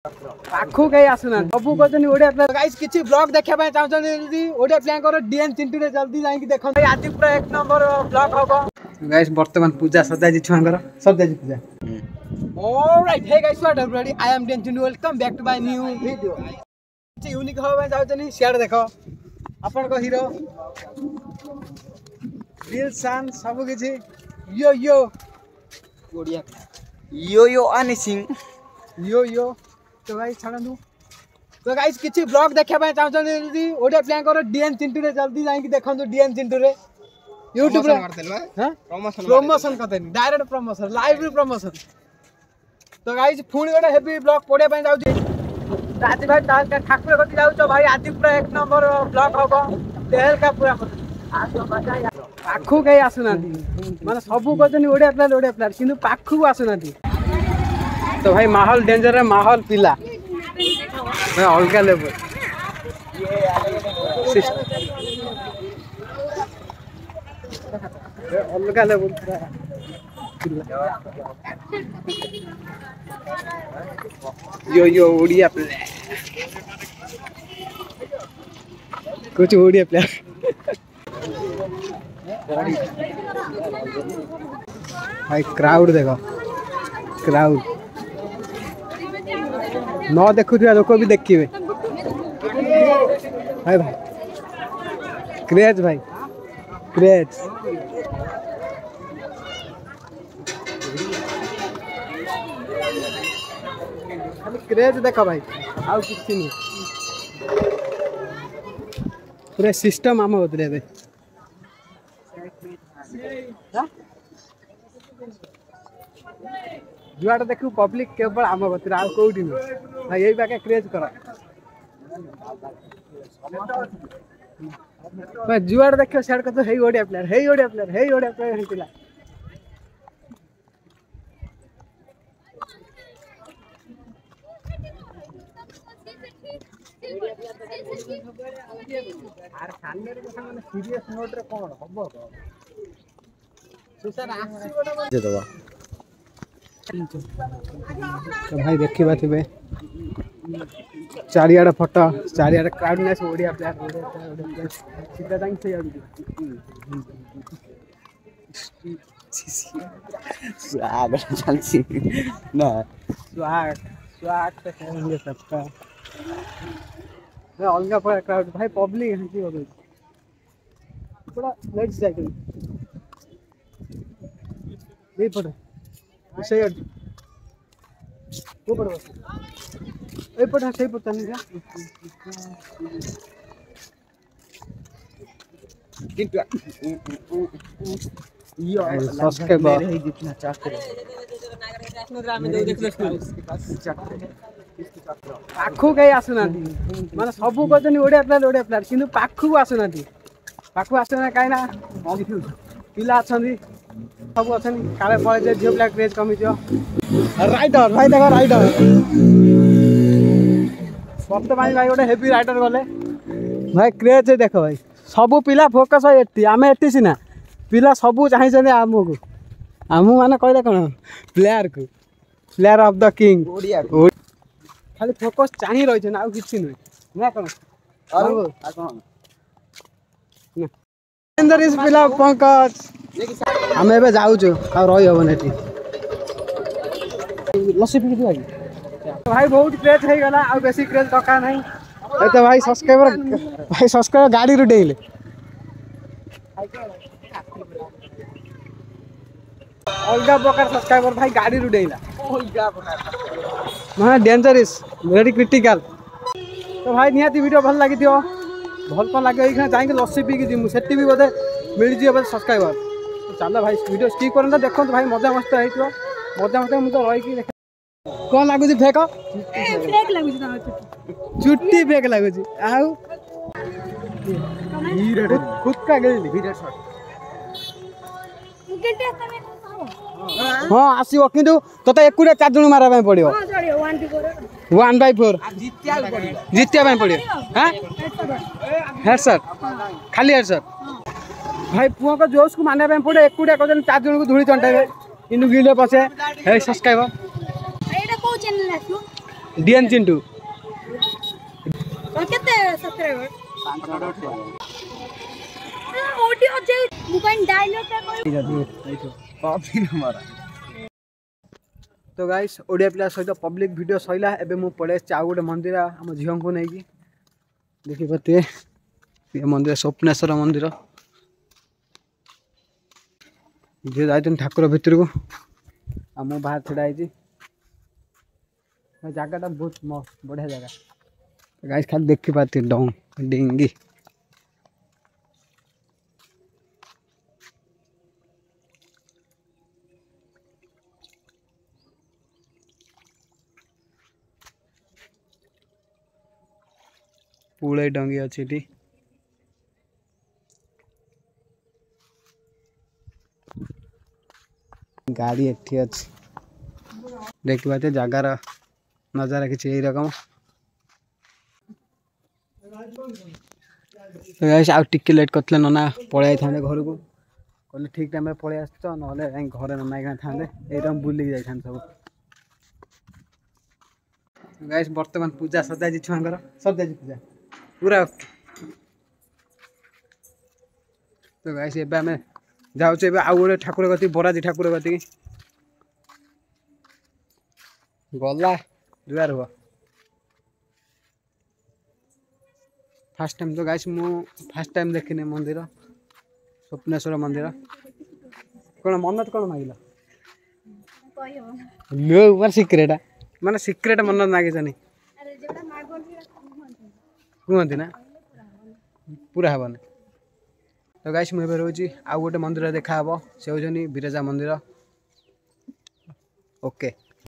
आखु कहीं आसुना सबू कहते ओडिया प्लेयर गाइस किछि ब्लॉग देखा चाहते ओडिया प्लेयर डीएन चिंटू रे जल्दी जाई देखो आज पूरा एक नंबर ब्लॉग होबो गाइस वर्तमान पूजा सजाजी छुआंगर सजाजी पूजा alright hey guys what everybody I am DN Chintu welcome back to my new video किछि यूनिक होबा चाहते शेयर देखो अपन को हीरो दिल शान सब किछि यो यो ओडिया यो यो अनिसिंग यो यो तो गाइस छाड़ू तो गाइस किछि ब्लॉग देखा चाहते ओडिया प्लेयर डीएन चिंटू रे जल्दी जाई देखो डीएन चिंटू रे यूट्यूब रे हां प्रमोशन करते डायरेक्ट प्रमोशन लाइव प्रमोशन तो गाइस फुणी गोटे हेवी ब्लॉग पड़िया ପାଇଁ जाउची राज भाई ठाकुर गति जाउछ भाई आज पूरा एक नंबर ब्लॉग होबो तेल का पूरा पाखु कहीं आसुना माने सबू कहते ओडिया प्लेयर किंतु पाखु आसुना तो भाई माहौल डेंजर है माहौल पिला भाई अलग लेवल अलग लेवल यो यो ओडिया प्लेयर कुछ ओडिया प्लेयर भाई क्राउड देखो क्राउड न देखुवा लोक भी देखिए भाई भाई क्रेज भाई क्रेज खाली क्रेज देखो भाई आउ किसी नहीं पूरे सिस्टम आम बदले जुआड़ देखू पब्लिक केवल आम गति आउ कौटी भाई यही बाके क्रेज कर जुआड़ देख सियाड़ कह हे ओडिया प्लेयर हे ओडिया प्लेयर हे ओडिया प्लेयर होइतिला आर सामने रे माने सीरियस नोट रे कोन हबो तो सर आसी दे दवा तो भाई देखिबा थिबे चारियाडा फोटो चारियाडा क्राउडनेस ओडिया प्लेयर सीधा तांग से स्वाग चलसी ना स्वाग स्वाग से करेंगे सबका अलग पर क्राउड भाई पब्लिक है की होबे थोड़ा लेट्स जाके ये पड़े सही वो पड़े ए पड़े सही पता नहीं क्या यो सब्सक्राइबर है जितना चाहते पाखु कहीं आसुना माने सबू कहते ओडिया प्लेयर किंतु पाखु आसुना पाखु आसुना कहीं पिला अच्छा सब अच्छा काले पड़े झील पिला क्रेज कमी राइडर भाई देख राइडर वर्तमान भाई गोटे हेवी राइडर गले भाई क्रेज देख भाई सबू पिला फोकस एटी आम एटी सीना पिला सबू चाहिए आमको आम मैंने कहले कौन प्लेयर को प्लेयर ऑफ द किंग खाली फोकस चाही रही ना कि नुहे कौन पिला पंकज आम ए जाऊँ आ रही हेन लसी पिकी भाई बहुत क्रेज हो गला आ बेसी क्रेज दरकार नहीं तो भाई सब्सक्राइबर गाड़ी रू डेले अलग प्रकार सब्सक्राइबर भाई गाड़ी रू डेला माने डेंजरस वेरी क्रिटिकल तो भाई निहाती वीडियो भल लगी भल तो लगे ये जाए लसी पीकी जीमु से भी बोधे मिल जाए सब्सक्राइबर तो चलो भाई वीडियो स्किप करना देखो भाई मजा मस्त हो मजा मस्त मुझे रही देख कौन लगुच फेक चुट्टी फेक लगुच खुद का हाँ आसो कि ते एकुटिया 4 जन मारा पड़ो 1/4 जितिया पड़ो हाँ हेडशॉट खाली हेडशॉट भाई पुआ को जोश को मानने पड़े एकुटिया कहते 4 जन को धूली चंटाइबे इन गिले पछे हे सब्सक्राइबर डीएन चिंटू केते सब्सक्राइबर ऑडियो जे मोबाइल डायलॉग का कॉपी नंबर तो गाइस ओडिया पिला सहित पब्लिक वीडियो सइला एबे मु पळे चाउ गोटे मंदिर हम झियो को नै की देखि पते ये मंदिर स्वप्नेश्वर मंदिर जे जाइतन ठाकुर भितर को आ मु बाहर छडा आइची जगह बहुत मस्त बढ़िया जगह गाइस खाली देखि पाती डोंग डिंगी पुळे डंगी अछि टी गाड़ी एठी अछि देखि पाते जगार नजारा किछि एई रकम गाइस आ टिके लेट करतले नना पळे थाने घर को कहले ठीक टाइम में पळे आछत नले घरे नना का थाने एरम बुली जाई थान सब गाइस वर्तमान पूजा सजाजी छुआंगर सजाजी पूजा पूरा तो गाइस एबे हमें जाऊ छे एबे आ गोटे ठाकुर गति बराजी ठाकुर गति गला दुआर हो फर्स्ट टाइम तो गाइस मु फर्स्ट टाइम देखिने मंदिर स्वप्नेश्वर मंदिर कोन मन कोन मागिला लो वर सिक्रेट माने सिक्रेट मन मागे जानी अरे जेडा मागोन कुहंती ना पूरा हबन तो गाइस मु एबे रोजी आ गोटे मंदिर देखा हबो से होजनी बिरजा मंदिर ओके